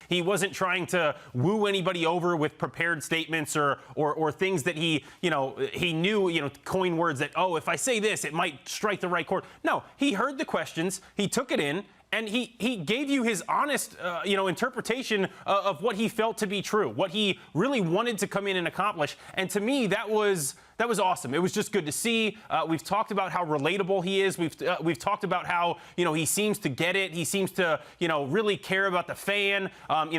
He wasn't trying to woo anybody over with prepared statements or things that he knew, coin words that, oh, if I say this, it might strike the right chord. No, he heard the questions, he took it in, and he gave you his honest, interpretation of what he felt to be true, what he really wanted to come in and accomplish. And to me, that was awesome. It was just good to see. We've talked about how relatable he is. We've talked about how, he seems to get it. He seems to, really care about the fan.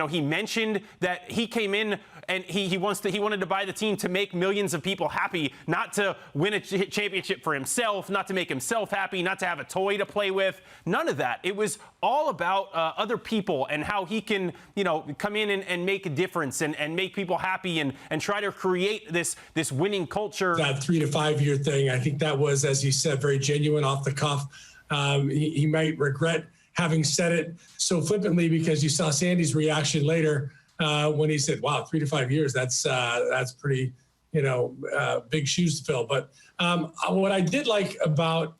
He mentioned that he came in and he wanted to buy the team to make millions of people happy, not to win a championship for himself, not to make himself happy, not to have a toy to play with. None of that. It was all about other people and how he can, come in and make a difference and make people happy and try to create this winning culture. That 3 to 5 year thing, I think that was, as he said, very genuine, off the cuff. He might regret having said it so flippantly, because you saw Sandy's reaction later when he said, "Wow, 3 to 5 years. That's pretty, big shoes to fill." But what I did like about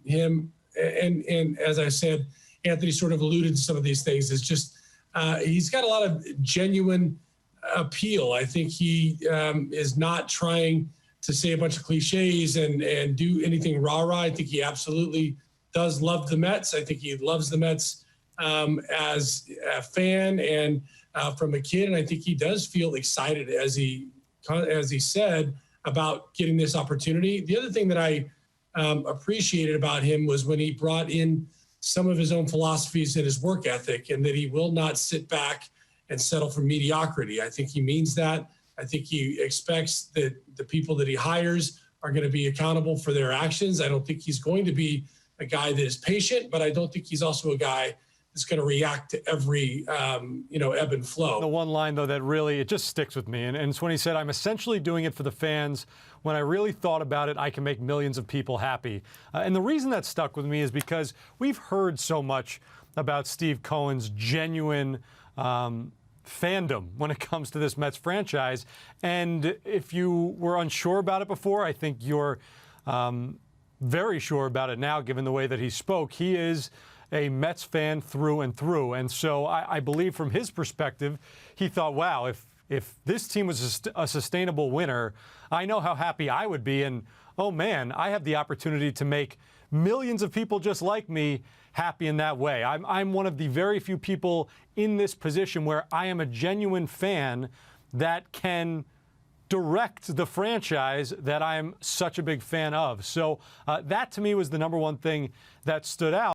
him, and as I said, Anthony sort of alluded to some of these things, is just he's got a lot of genuine appeal. I think he is not trying to say a bunch of cliches and do anything rah-rah. I think he absolutely does love the Mets. I think he loves the Mets as a fan and from a kid. And I think he does feel excited, as he said, about getting this opportunity. The other thing that I appreciated about him was when he brought in some of his own philosophies and his work ethic, and that he will not sit back and settle for mediocrity. I think he means that. I think he expects that the people that he hires are going to be accountable for their actions. I don't think he's going to be a guy that is patient, but I don't think he's also a guy that's going to react to every, ebb and flow. The one line, though, that really, it just sticks with me. And it's when he said, "I'm essentially doing it for the fans. When I really thought about it, I can make millions of people happy." And the reason that stuck with me is because we've heard so much about Steve Cohen's genuine fandom when it comes to this Mets franchise. And if you were unsure about it before, I think you're very sure about it now, given the way that he spoke. He is a Mets fan through and through. And so I believe from his perspective, he thought, wow, if this team was a sustainable winner, I know how happy I would be. And, oh, man, I have the opportunity to make millions of people just like me happy in that way. I'm one of the very few people in this position where I am a genuine fan that can direct the franchise that I'm such a big fan of. So that, to me, was the number one thing that stood out.